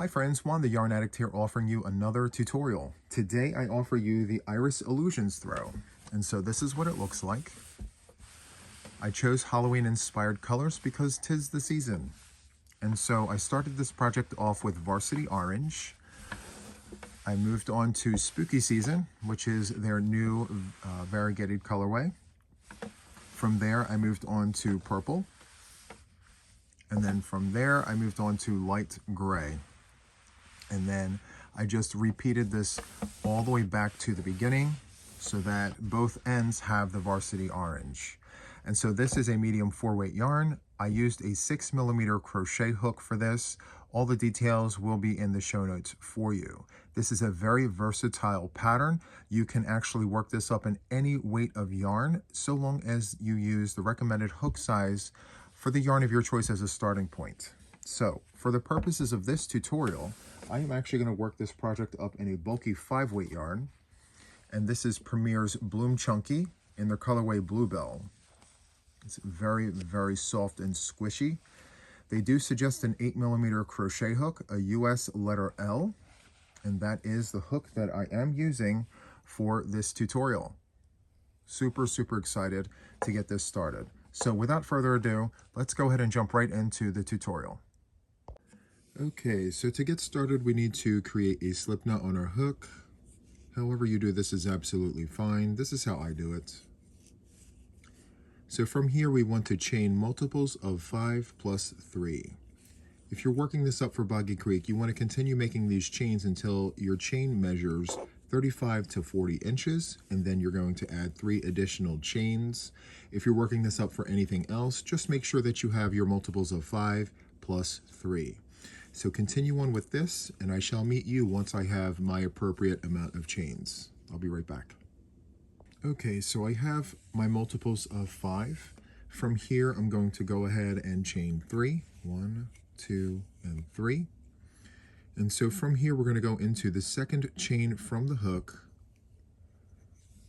Hi friends, Juan the Yarn Addict here, offering you another tutorial. Today I offer you the Iris Illusions throw. And so this is what it looks like. I chose Halloween inspired colors because 'tis the season. And so I started this project off with Varsity Orange. I moved on to Spooky Season, which is their new variegated colorway. From there I moved on to Purple. And then from there I moved on to Light Gray. And then I just repeated this all the way back to the beginning so that both ends have the Varsity Orange. And so this is a medium 4-weight yarn. I used a 6mm crochet hook for this. All the details will be in the show notes for you. This is a very versatile pattern. You can actually work this up in any weight of yarn so long as you use the recommended hook size for the yarn of your choice as a starting point. So for the purposes of this tutorial, I am actually going to work this project up in a bulky 5-weight yarn, and this is Premier's Bloom Chunky in their colorway Bluebell. It's very, very soft and squishy. They do suggest an 8mm crochet hook, a US letter L, and that is the hook that I am using for this tutorial. Super, super excited to get this started. So without further ado, let's go ahead and jump right into the tutorial. Okay, so to get started, we need to create a slip knot on our hook. However you do this is absolutely fine. This is how I do it. So from here, we want to chain multiples of 5 plus 3. If you're working this up for Boggy Creek, you want to continue making these chains until your chain measures 35 to 40 inches, and then you're going to add 3 additional chains. If you're working this up for anything else, just make sure that you have your multiples of 5 plus 3. So continue on with this, and I shall meet you once I have my appropriate amount of chains. I'll be right back. Okay, so I have my multiples of 5. From here, I'm going to go ahead and chain 3. 1, 2, and 3. And so from here, we're going to go into the second chain from the hook,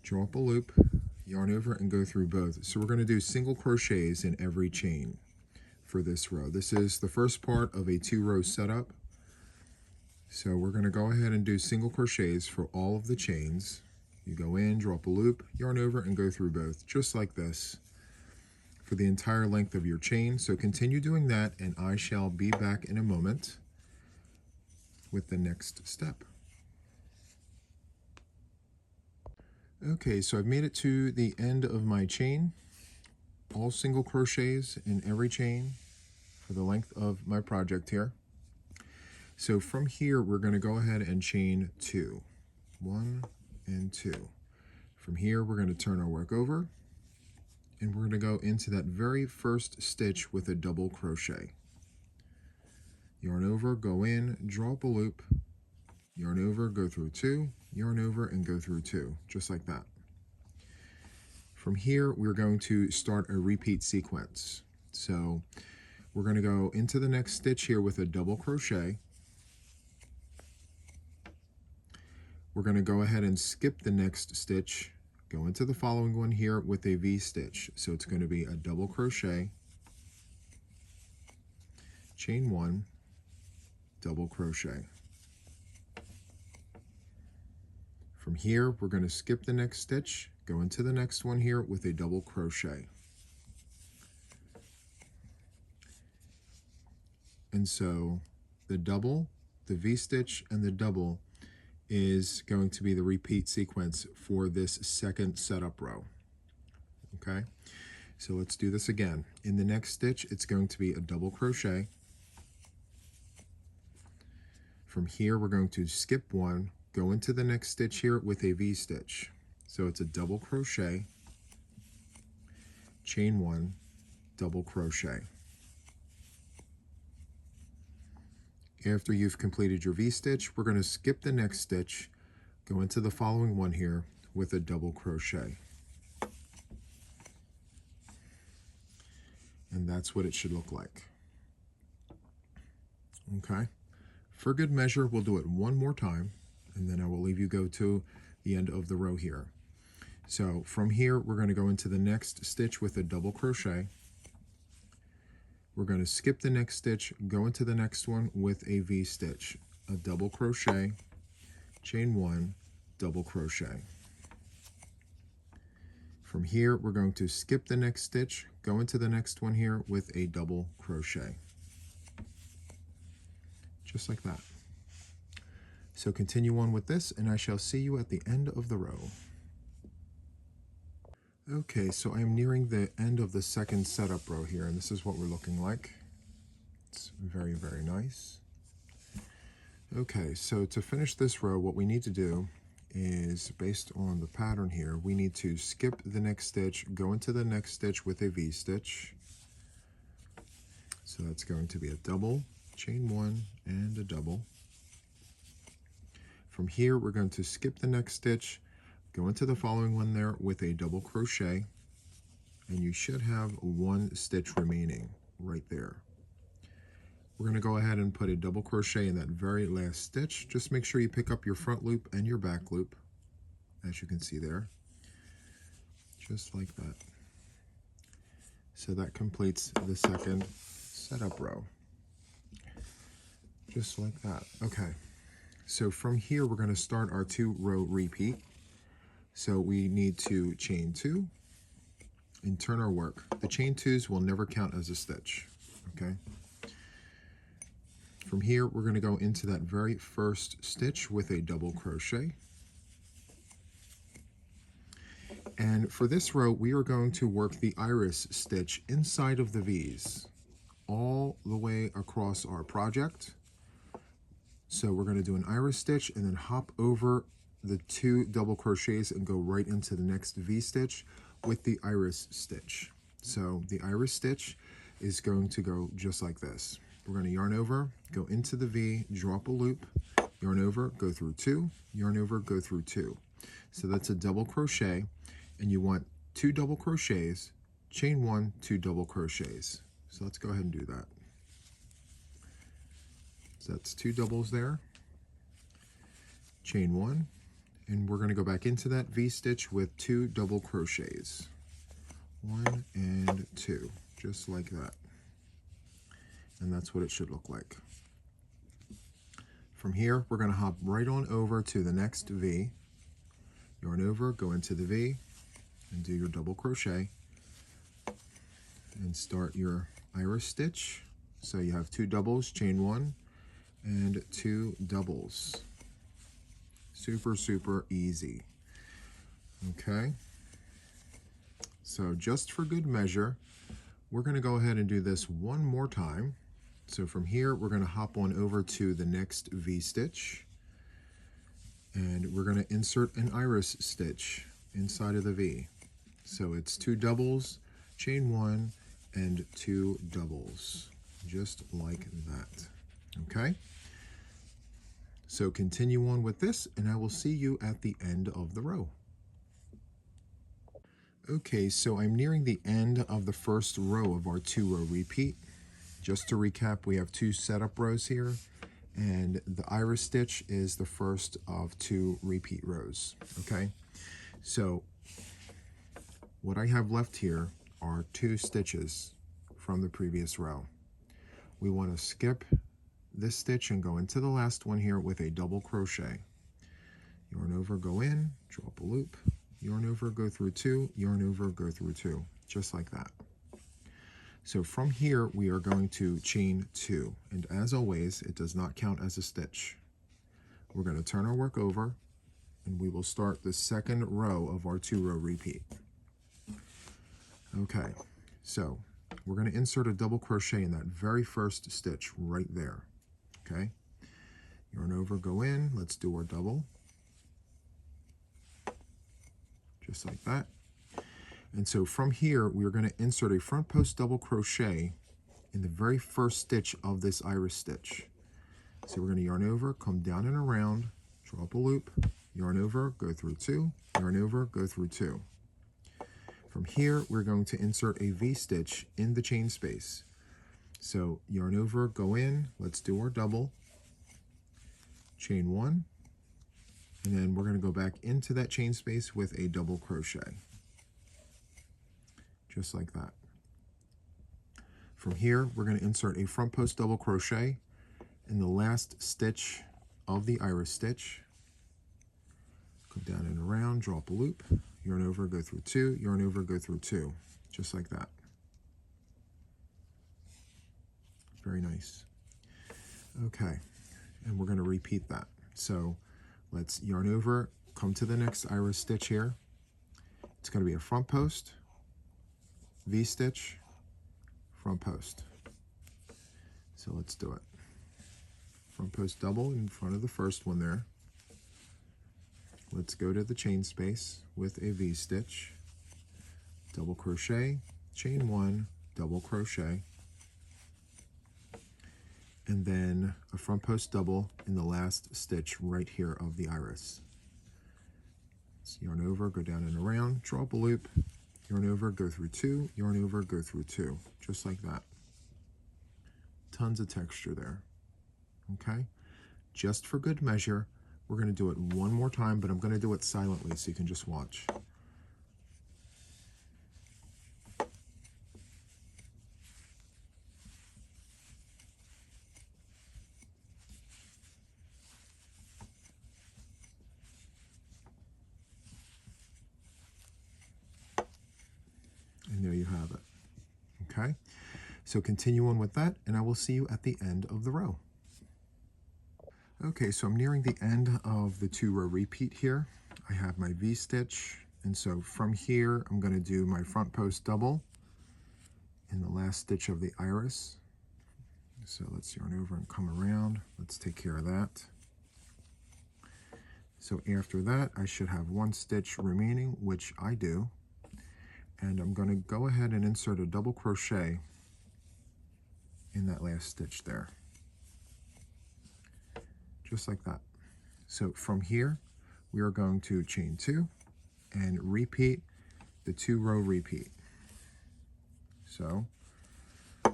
draw up a loop, yarn over, and go through both. So we're going to do single crochets in every chain for this row. This is the first part of a 2-row setup. So we're going to go ahead and do single crochets for all of the chains. You go in, draw up a loop, yarn over, and go through both, just like this, for the entire length of your chain. So continue doing that, and I shall be back in a moment with the next step. Okay, so I've made it to the end of my chain. All single crochets in every chain for the length of my project here. So from here, we're going to go ahead and chain 2. 1 and 2. From here, we're going to turn our work over, and we're going to go into that very first stitch with a double crochet. Yarn over, go in, draw up a loop, yarn over, go through 2, yarn over, and go through 2, just like that. From here, we're going to start a repeat sequence. So we're going to go into the next stitch here with a double crochet. We're going to go ahead and skip the next stitch, go into the following one here with a V-stitch. So it's going to be a double crochet, chain 1, double crochet. From here, we're going to skip the next stitch, go into the next one here with a double crochet. And so the double, the V-stitch, and the double is going to be the repeat sequence for this second setup row. Okay, so let's do this again. In the next stitch, it's going to be a double crochet. From here, we're going to skip 1, go into the next stitch here with a V-stitch. So it's a double crochet, chain 1, double crochet. After you've completed your V-stitch, we're going to skip the next stitch, go into the following one here with a double crochet. And that's what it should look like. Okay. For good measure, we'll do it one more time, and then I will leave you go to the end of the row here. So from here, we're going to go into the next stitch with a double crochet. we're going to skip the next stitch, go into the next one with a V-stitch, a double crochet, chain 1, double crochet. From here, we're going to skip the next stitch, go into the next one here with a double crochet. Just like that. So continue on with this, and I shall see you at the end of the row. Okay, so I'm nearing the end of the second setup row here, and this is what we're looking like. It's very, very nice. Okay, so to finish this row, what we need to do is, based on the pattern here, we need to skip the next stitch, go into the next stitch with a V-stitch. So that's going to be a double, chain 1, and a double. From here, we're going to skip the next stitch, go into the following one there with a double crochet, and you should have 1 stitch remaining right there. We're going to go ahead and put a double crochet in that very last stitch. Just make sure you pick up your front loop and your back loop, as you can see there, just like that. So that completes the second setup row, just like that. Okay, so from here we're going to start our 2-row repeat. So we need to chain 2 and turn our work. The chain 2s will never count as a stitch, okay? From here, we're going to go into that very first stitch with a double crochet. And for this row, we are going to work the iris stitch inside of the V's all the way across our project. So we're going to do an iris stitch and then hop over the 2 double crochets and go right into the next V stitch with the iris stitch. So the iris stitch is going to go just like this. We're going to yarn over, go into the V, drop a loop, yarn over, go through 2, yarn over, go through 2. So that's a double crochet, and you want 2 double crochets, chain 1, 2 double crochets. So let's go ahead and do that. So that's 2 doubles there, chain 1, and we're going to go back into that V stitch with 2 double crochets, 1 and 2, just like that. And that's what it should look like. From here, we're going to hop right on over to the next V, yarn over, go into the V, and do your double crochet, and start your iris stitch. So you have 2 doubles, chain 1, and 2 doubles. Super, super easy. Okay. So just for good measure, we're going to go ahead and do this one more time. So from here, we're going to hop on over to the next V-stitch, and we're going to insert an iris stitch inside of the V. So it's 2 doubles, chain 1, and 2 doubles, just like that. Okay? So continue on with this, and I will see you at the end of the row. Okay, so I'm nearing the end of the first row of our 2-row repeat. Just to recap, we have 2 setup rows here, and the iris stitch is the first of 2 repeat rows, okay? So what I have left here are 2 stitches from the previous row. We want to skip this stitch and go into the last one here with a double crochet. Yarn over, go in, drop a loop, yarn over, go through 2, yarn over, go through 2, just like that. So from here, we are going to chain 2, and as always, it does not count as a stitch. We're going to turn our work over, and we will start the second row of our 2-row repeat. Okay, so we're going to insert a double crochet in that very first stitch right there. Okay, yarn over, go in, let's do our double, just like that. And so from here, we are going to insert a front post double crochet in the very first stitch of this iris stitch. So we're going to yarn over, come down and around, drop a loop, yarn over, go through 2, yarn over, go through 2. From here, we're going to insert a V-stitch in the chain space. So yarn over, go in, let's do our double, chain 1, and then we're going to go back into that chain space with a double crochet. Just like that. From here, we're going to insert a front post double crochet in the last stitch of the iris stitch. Go down and around, draw up a loop, yarn over, go through 2, yarn over, go through 2, just like that. Very nice. Okay, and we're going to repeat that. So let's yarn over, come to the next iris stitch here. It's going to be a front post, V-stitch, front post. So let's do it. Front post double in front of the first one there. Let's go to the chain space with a V-stitch, double crochet, chain 1, double crochet, and then a front post double in the last stitch right here of the iris. So yarn over, go down and around, draw up a loop, yarn over, go through 2, yarn over, go through 2, just like that. Tons of texture there. Okay, just for good measure, we're going to do it one more time, but I'm going to do it silently so you can just watch. And there you have it. Okay, so continue on with that, and I will see you at the end of the row. Okay, so I'm nearing the end of the 2-row repeat here. I have my V-stitch, and so from here, I'm going to do my front post double in the last stitch of the iris. So let's yarn over and come around. Let's take care of that. So after that, I should have 1 stitch remaining, which I do. And I'm going to go ahead and insert a double crochet in that last stitch there. Just like that. So from here, we are going to chain 2 and repeat the 2-row repeat. So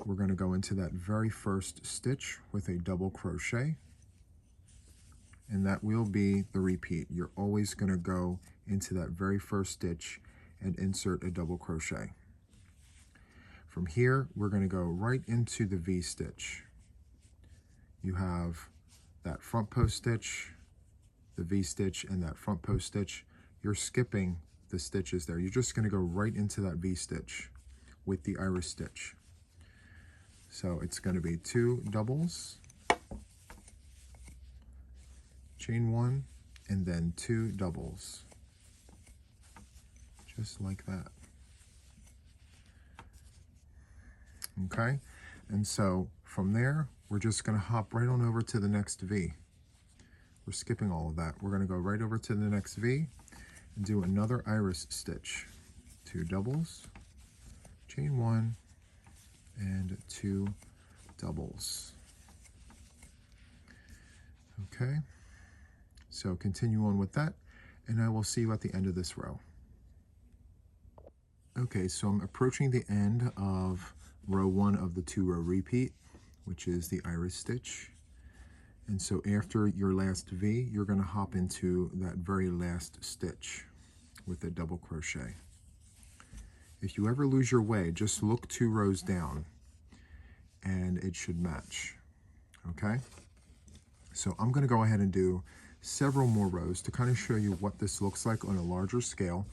we're going to go into that very first stitch with a double crochet, and that will be the repeat. You're always going to go into that very first stitch and insert a double crochet. From here, we're going to go right into the V-stitch. You have that front post stitch, the V-stitch, and that front post stitch. You're skipping the stitches there. You're just going to go right into that V-stitch with the iris stitch. So it's going to be 2 doubles, chain 1, and then 2 doubles, just like that. Okay, and so from there, we're just going to hop right on over to the next V. We're skipping all of that. We're going to go right over to the next V and do another iris stitch. 2 doubles, chain 1, and 2 doubles. Okay, so continue on with that, and I will see you at the end of this row. Okay, so I'm approaching the end of row 1 of the 2-row repeat, which is the iris stitch. And so after your last V, you're going to hop into that very last stitch with a double crochet. If you ever lose your way, just look 2 rows down and it should match. Okay? So I'm going to go ahead and do several more rows to kind of show you what this looks like on a larger scale,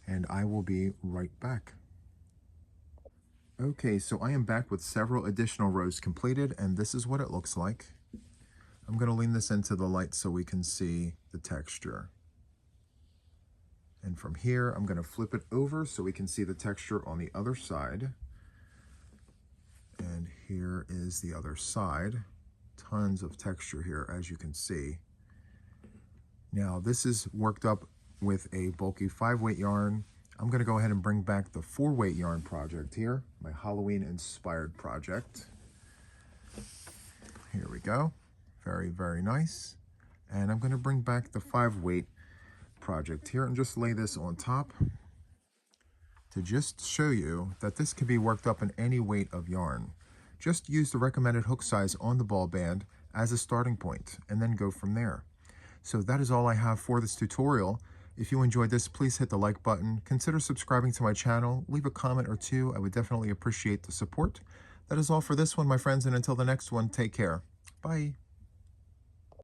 and I will be right back. Okay, so I am back with several additional rows completed, and this is what it looks like. I'm going to lean this into the light so we can see the texture. And from here, I'm going to flip it over so we can see the texture on the other side. And here is the other side. Tons of texture here, as you can see. Now, this is worked up with a bulky 5-weight yarn. I'm going to go ahead and bring back the 4-weight yarn project here, my Halloween-inspired project. Here we go. Very, very nice. And I'm going to bring back the 5-weight project here and just lay this on top to just show you that this can be worked up in any weight of yarn. Just use the recommended hook size on the ball band as a starting point and then go from there. So that is all I have for this tutorial. If you enjoyed this, please hit the like button, consider subscribing to my channel, leave a comment or 2. I would definitely appreciate the support. That is all for this one, my friends, and until the next one, take care. Bye.